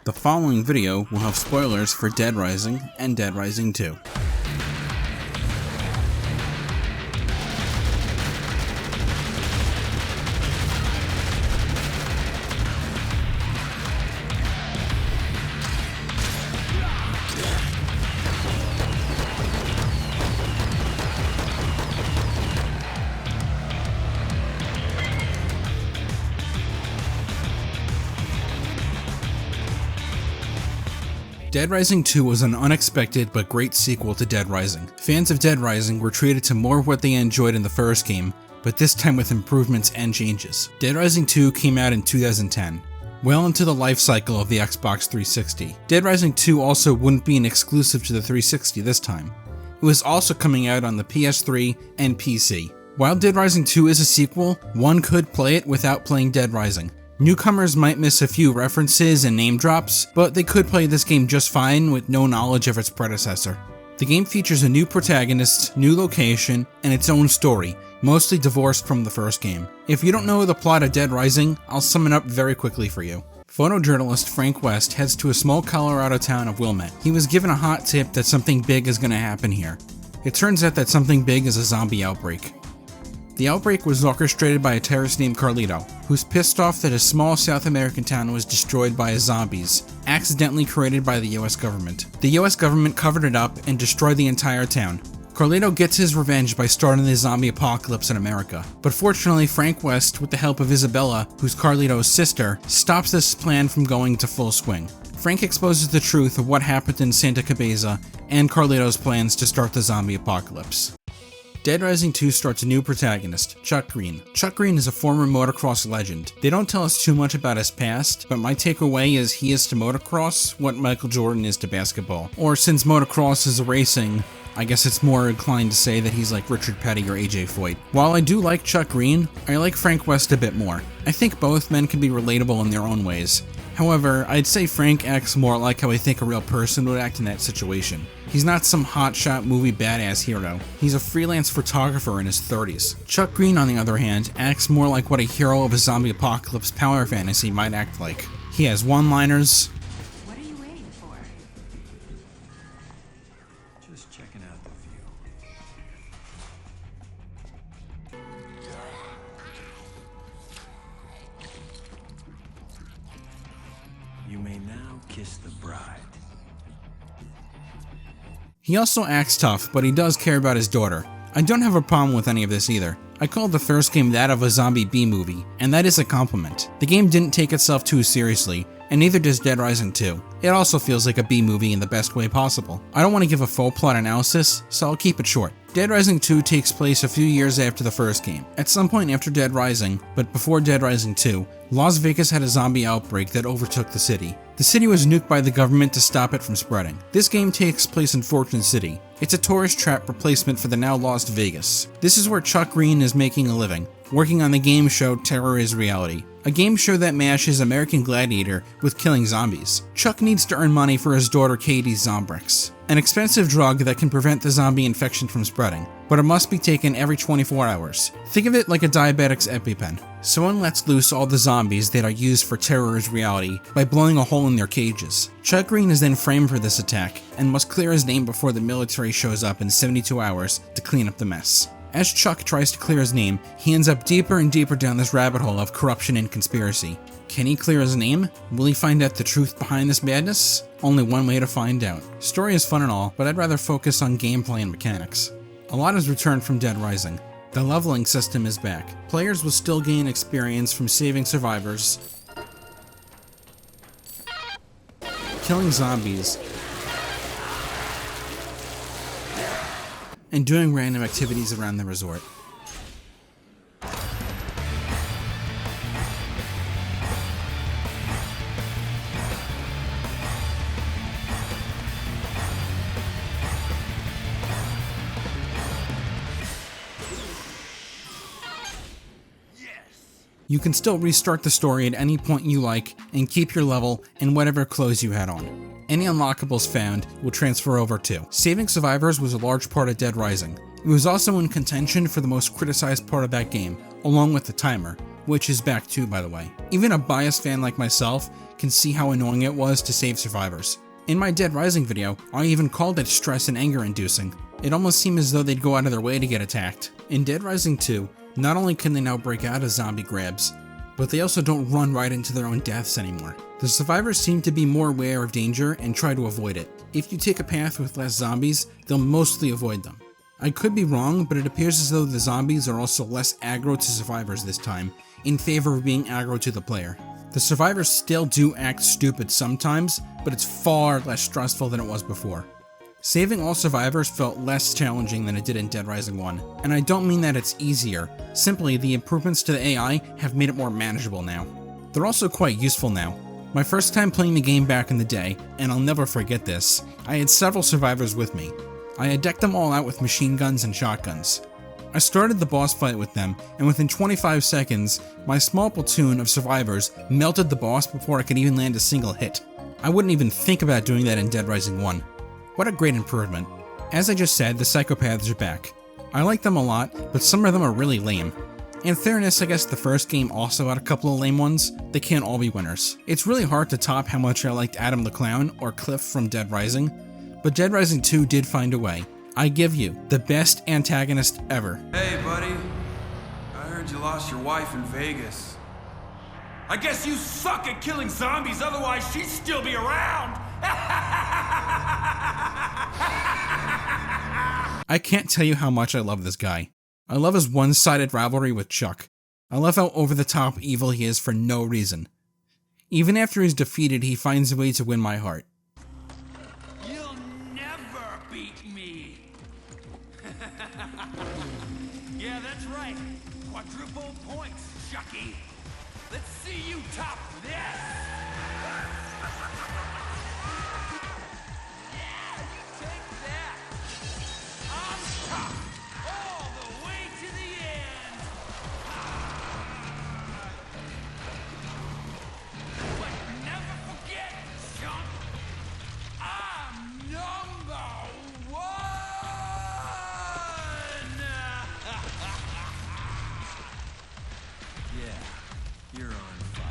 The following video will have spoilers for Dead Rising and Dead Rising 2. Dead Rising 2 was an unexpected but great sequel to Dead Rising. Fans of Dead Rising were treated to more of what they enjoyed in the first game, but this time with improvements and changes. Dead Rising 2 came out in 2010, well into the life cycle of the Xbox 360. Dead Rising 2 also wouldn't be an exclusive to the 360 this time. It was also coming out on the PS3 and PC. While Dead Rising 2 is a sequel, one could play it without playing Dead Rising. Newcomers might miss a few references and name drops, but they could play this game just fine with no knowledge of its predecessor. The game features a new protagonist, new location, and its own story, mostly divorced from the first game. If you don't know the plot of Dead Rising, I'll sum it up very quickly for you. Photojournalist Frank West heads to a small Colorado town of Wilmette. He was given a hot tip that something big is going to happen here. It turns out that something big is a zombie outbreak. The outbreak was orchestrated by a terrorist named Carlito, who's pissed off that a small South American town was destroyed by zombies, accidentally created by the US government. The US government covered it up and destroyed the entire town. Carlito gets his revenge by starting the zombie apocalypse in America. But fortunately, Frank West, with the help of Isabella, who's Carlito's sister, stops this plan from going to full swing. Frank exposes the truth of what happened in Santa Cabeza and Carlito's plans to start the zombie apocalypse. Dead Rising 2 starts a new protagonist, Chuck Greene. Chuck Greene is a former motocross legend. They don't tell us too much about his past, but my takeaway is he is to motocross what Michael Jordan is to basketball. Or since motocross is racing, I guess it's more inclined to say that he's like Richard Petty or AJ Foyt. While I do like Chuck Greene, I like Frank West a bit more. I think both men can be relatable in their own ways. However, I'd say Frank acts more like how I think a real person would act in that situation. He's not some hotshot movie badass hero. He's a freelance photographer in his 30s. Chuck Greene, on the other hand, acts more like what a hero of a zombie apocalypse power fantasy might act like. He has one-liners. What are you waiting for? Just checking out the view. You may now kiss the bride. He also acts tough, but he does care about his daughter. I don't have a problem with any of this either. I called the first game that of a zombie B-movie, and that is a compliment. The game didn't take itself too seriously, and neither does Dead Rising 2. It also feels like a B-movie in the best way possible. I don't want to give a full plot analysis, so I'll keep it short. Dead Rising 2 takes place a few years after the first game. At some point after Dead Rising, but before Dead Rising 2, Las Vegas had a zombie outbreak that overtook the city. The city was nuked by the government to stop it from spreading. This game takes place in Fortune City. It's a tourist trap replacement for the now lost Vegas. This is where Chuck Greene is making a living, working on the game show Terror is Reality, a game show that mashes American Gladiator with killing zombies. Chuck needs to earn money for his daughter Katie's Zombrex, an expensive drug that can prevent the zombie infection from spreading, but it must be taken every 24 hours. Think of it like a diabetic's EpiPen. Someone lets loose all the zombies that are used for Terror is Reality by blowing a hole in their cages. Chuck Greene is then framed for this attack and must clear his name before the military shows up in 72 hours to clean up the mess. As Chuck tries to clear his name, he ends up deeper and deeper down this rabbit hole of corruption and conspiracy. Can he clear his name? Will he find out the truth behind this madness? Only one way to find out. Story is fun and all, but I'd rather focus on gameplay and mechanics. A lot has returned from Dead Rising. The leveling system is back. Players will still gain experience from saving survivors, killing zombies, and doing random activities around the resort. You can still restart the story at any point you like and keep your level and whatever clothes you had on. Any unlockables found will transfer over too. Saving survivors was a large part of Dead Rising. It was also in contention for the most criticized part of that game, along with the timer. which is back too, by the way. Even a biased fan like myself can see how annoying it was to save survivors. In my Dead Rising video, I even called it stress and anger inducing. It almost seemed as though they'd go out of their way to get attacked. In Dead Rising 2, not only can they now break out of zombie grabs, but they also don't run right into their own deaths anymore. The survivors seem to be more aware of danger and try to avoid it. If you take a path with less zombies, they'll mostly avoid them. I could be wrong, but it appears as though the zombies are also less aggro to survivors this time, in favor of being aggro to the player. The survivors still do act stupid sometimes, but it's far less stressful than it was before. Saving all survivors felt less challenging than it did in Dead Rising 1, and I don't mean that it's easier, simply the improvements to the AI have made it more manageable now. They're also quite useful now. My first time playing the game back in the day, and I'll never forget this, I had several survivors with me. I had decked them all out with machine guns and shotguns. I started the boss fight with them, and within 25 seconds, my small platoon of survivors melted the boss before I could even land a single hit. I wouldn't even think about doing that in Dead Rising 1. What a great improvement. As I just said, the Psychopaths are back. I like them a lot, but some of them are really lame. In fairness, I guess the first game also had a couple of lame ones. They can't all be winners. It's really hard to top how much I liked Adam the Clown or Cliff from Dead Rising, but Dead Rising 2 did find a way. I give you the best antagonist ever. Hey, buddy. I heard you lost your wife in Vegas. I guess you suck at killing zombies, otherwise she'd still be around. I can't tell you how much I love this guy. I love his one-sided rivalry with Chuck. I love how over-the-top evil he is for no reason. Even after he's defeated, he finds a way to win my heart. You'll never beat me. Yeah, that's right. Quadruple points, Chucky. Let's see you top this. Yeah, you take that. On top, all the way to the end. But never forget, chump, I'm number one. Yeah, you're on fire.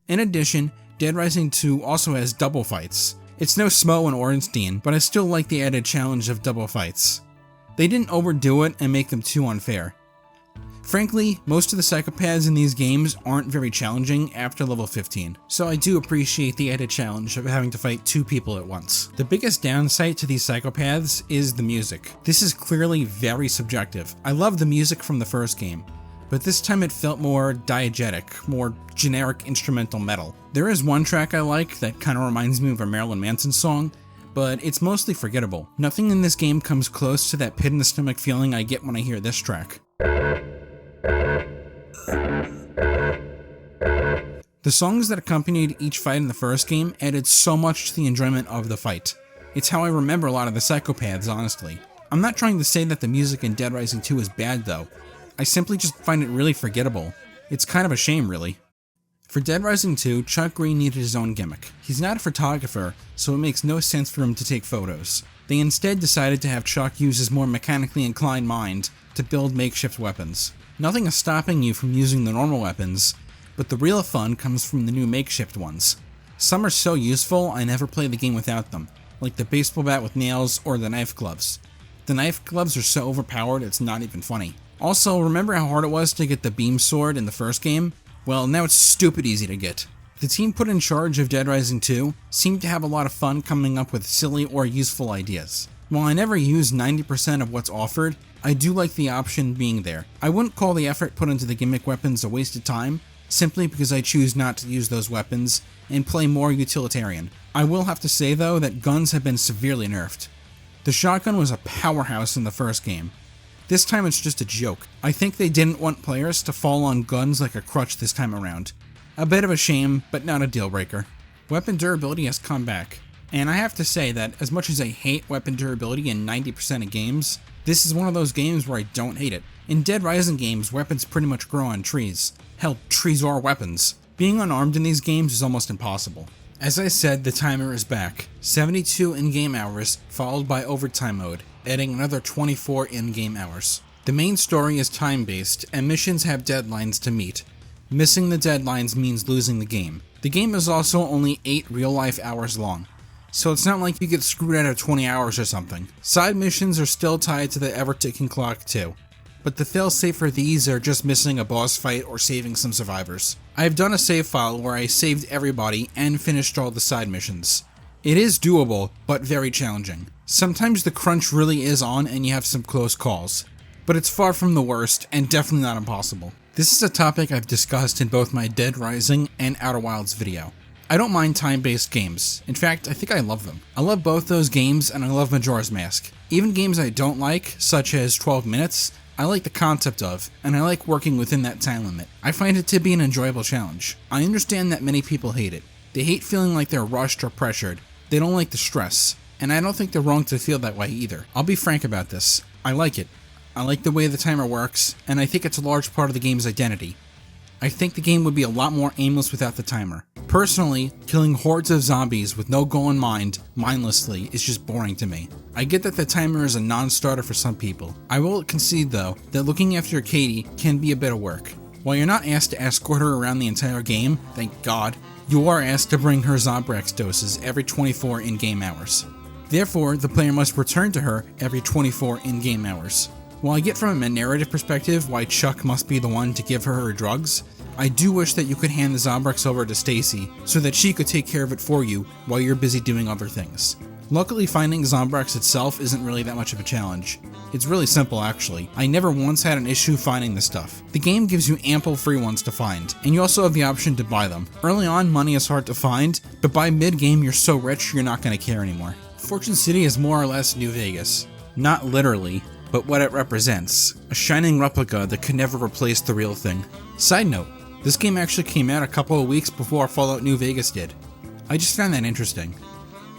In addition, Dead Rising 2 also has double fights. It's no Smo and Ornstein, but I still like the added challenge of double fights. They didn't overdo it and make them too unfair. Frankly, most of the psychopaths in these games aren't very challenging after level 15, so I do appreciate the added challenge of having to fight two people at once. The biggest downside to these psychopaths is the music. This is clearly very subjective. I love the music from the first game, but this time it felt more diegetic, more generic instrumental metal. There is one track I like that kind of reminds me of a Marilyn Manson song, but it's mostly forgettable. Nothing in this game comes close to that pit in the stomach feeling I get when I hear this track. The songs that accompanied each fight in the first game added so much to the enjoyment of the fight. It's how I remember a lot of the psychopaths, honestly. I'm not trying to say that the music in Dead Rising 2 is bad though. I simply just find it really forgettable. It's kind of a shame, really. For Dead Rising 2, Chuck Greene needed his own gimmick. He's not a photographer, so it makes no sense for him to take photos. They instead decided to have Chuck use his more mechanically inclined mind to build makeshift weapons. Nothing is stopping you from using the normal weapons, but the real fun comes from the new makeshift ones. Some are so useful I never play the game without them, like the baseball bat with nails or the knife gloves. The knife gloves are so overpowered it's not even funny. Also, remember how hard it was to get the beam sword in the first game? Well, now it's stupid easy to get. The team put in charge of Dead Rising 2 seemed to have a lot of fun coming up with silly or useful ideas. While I never use 90% of what's offered, I do like the option being there. I wouldn't call the effort put into the gimmick weapons a waste of time, simply because I choose not to use those weapons and play more utilitarian. I will have to say though that guns have been severely nerfed. The shotgun was a powerhouse in the first game. This time it's just a joke. I think they didn't want players to fall on guns like a crutch this time around. A bit of a shame, but not a deal breaker. Weapon durability has come back, and I have to say that as much as I hate weapon durability in 90% of games, this is one of those games where I don't hate it. In Dead Rising games, weapons pretty much grow on trees. Hell, trees are weapons. Being unarmed in these games is almost impossible. As I said, the timer is back. 72 in-game hours, followed by overtime mode, adding another 24 in-game hours. The main story is time-based, and missions have deadlines to meet. Missing the deadlines means losing the game. The game is also only 8 real-life hours long, so it's not like you get screwed out of 20 hours or something. Side missions are still tied to the ever-ticking clock too, but the failsafe for these are just missing a boss fight or saving some survivors. I've done a save file where I saved everybody and finished all the side missions. It is doable, but very challenging. Sometimes the crunch really is on and you have some close calls, but it's far from the worst and definitely not impossible. This is a topic I've discussed in both my Dead Rising and Outer Wilds video. I don't mind time-based games. In fact, I think I love them. I love both those games and I love Majora's Mask. Even games I don't like, such as 12 Minutes, I like the concept of, and I like working within that time limit. I find it to be an enjoyable challenge. I understand that many people hate it. They hate feeling like they're rushed or pressured. They don't like the stress. And I don't think they're wrong to feel that way either. I'll be frank about this. I like it. I like the way the timer works, and I think it's a large part of the game's identity. I think the game would be a lot more aimless without the timer. Personally, killing hordes of zombies with no goal in mind, mindlessly, is just boring to me. I get that the timer is a non-starter for some people. I will concede though, that looking after Katie can be a bit of work. While you're not asked to escort her around the entire game, thank God, you are asked to bring her Zombrex doses every 24 in-game hours. Therefore, the player must return to her every 24 in-game hours. While I get from a narrative perspective why Chuck must be the one to give her drugs, I do wish that you could hand the Zombrex over to Stacy so that she could take care of it for you while you're busy doing other things. Luckily, finding Zombrex itself isn't really that much of a challenge. It's really simple actually. I never once had an issue finding the stuff. The game gives you ample free ones to find, and you also have the option to buy them. Early on, money is hard to find, but by mid-game you're so rich you're not going to care anymore. Fortune City is more or less New Vegas. Not literally, but what it represents. A shining replica that could never replace the real thing. Side note, this game actually came out a couple of weeks before Fallout New Vegas did. I just found that interesting.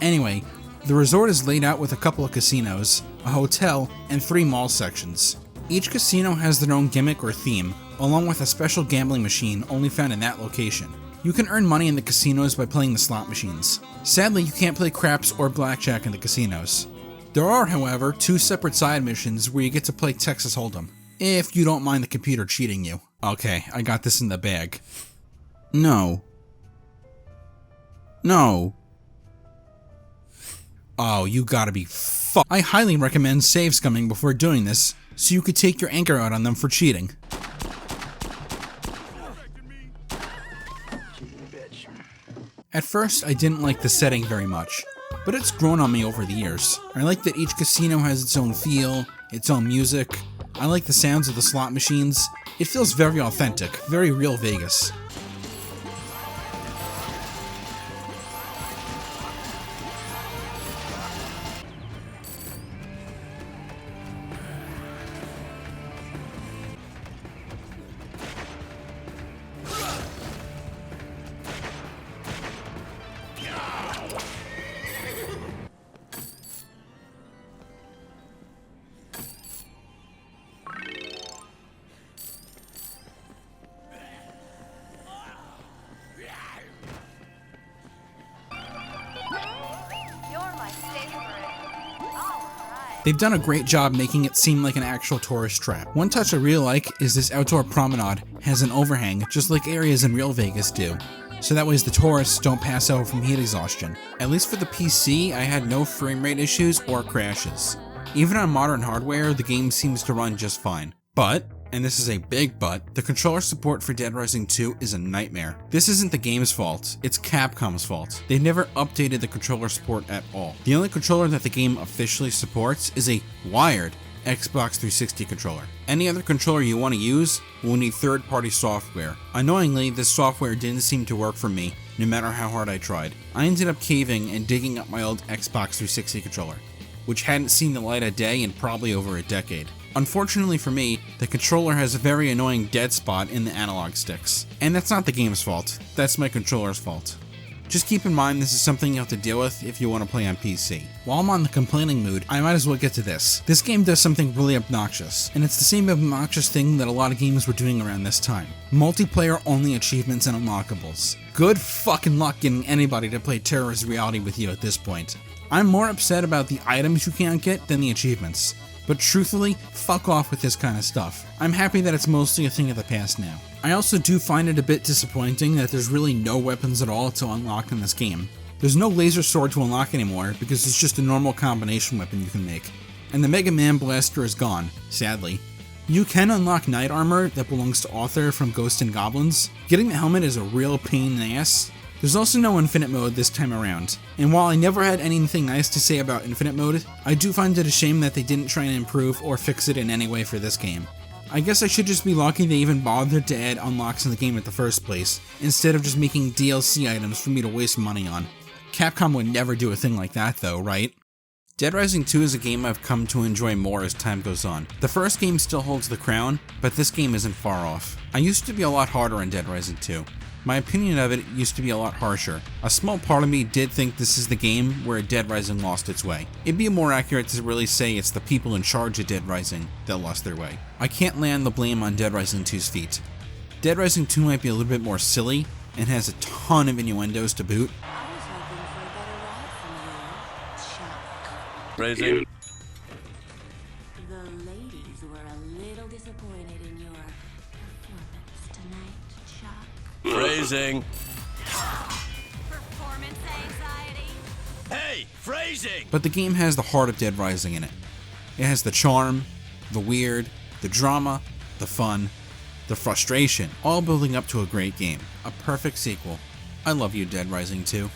Anyway, the resort is laid out with a couple of casinos, a hotel, and 3 mall sections. Each casino has their own gimmick or theme, along with a special gambling machine only found in that location. You can earn money in the casinos by playing the slot machines. Sadly, you can't play craps or blackjack in the casinos. There are, however, 2 separate side missions where you get to play Texas Hold'em, if you don't mind the computer cheating you. Okay, I got this in the bag. No. No. Oh, you gotta be I highly recommend save scumming before doing this, so you could take your anger out on them for cheating. At first, I didn't like the setting very much, but it's grown on me over the years. I like that each casino has its own feel, its own music. I like the sounds of the slot machines. It feels very authentic, very real Vegas. They've done a great job making it seem like an actual tourist trap. One touch I really like is this outdoor promenade has an overhang just like areas in real Vegas do, so that way the tourists don't pass out from heat exhaustion. At least for the PC, I had no frame rate issues or crashes. Even on modern hardware, the game seems to run just fine. But, and this is a big but, the controller support for Dead Rising 2 is a nightmare. This isn't the game's fault, it's Capcom's fault. They've never updated the controller support at all. The only controller that the game officially supports is a wired Xbox 360 controller. Any other controller you want to use will need third-party software. Annoyingly, this software didn't seem to work for me, no matter how hard I tried. I ended up caving and digging up my old Xbox 360 controller, which hadn't seen the light of day in probably over a decade. Unfortunately for me, the controller has a very annoying dead spot in the analog sticks. And that's not the game's fault, that's my controller's fault. Just keep in mind this is something you have to deal with if you want to play on PC. While I'm on the complaining mood, I might as well get to this. This game does something really obnoxious, and it's the same obnoxious thing that a lot of games were doing around this time. Multiplayer only achievements and unlockables. Good fucking luck getting anybody to play Terrorist Reality with you at this point. I'm more upset about the items you can't get than the achievements. But truthfully, fuck off with this kind of stuff. I'm happy that it's mostly a thing of the past now. I also do find it a bit disappointing that there's really no weapons at all to unlock in this game. There's no laser sword to unlock anymore because it's just a normal combination weapon you can make. And the Mega Man Blaster is gone, sadly. You can unlock knight armor that belongs to Arthur from Ghosts and Goblins. Getting the helmet is a real pain in the ass. There's also no infinite mode this time around, and while I never had anything nice to say about infinite mode, I do find it a shame that they didn't try and improve or fix it in any way for this game. I guess I should just be lucky they even bothered to add unlocks in the game in the first place, instead of just making DLC items for me to waste money on. Capcom would never do a thing like that though, right? Dead Rising 2 is a game I've come to enjoy more as time goes on. The first game still holds the crown, but this game isn't far off. I used to be a lot harder on Dead Rising 2. My opinion of it used to be a lot harsher. A small part of me did think this is the game where Dead Rising lost its way. It'd be more accurate to really say it's the people in charge of Dead Rising that lost their way. I can't land the blame on Dead Rising 2's feet. Dead Rising 2 might be a little bit more silly, and has a ton of innuendos to boot. I was hoping for a better ride from you, Chuck. Phrasing. The ladies were a little disappointed in your performance tonight, Chuck. Phrasing. Performance anxiety? Hey, phrasing! But the game has the heart of Dead Rising in it. It has the charm, the weird, the drama, the fun, the frustration, all building up to a great game. A perfect sequel. I love you, Dead Rising 2.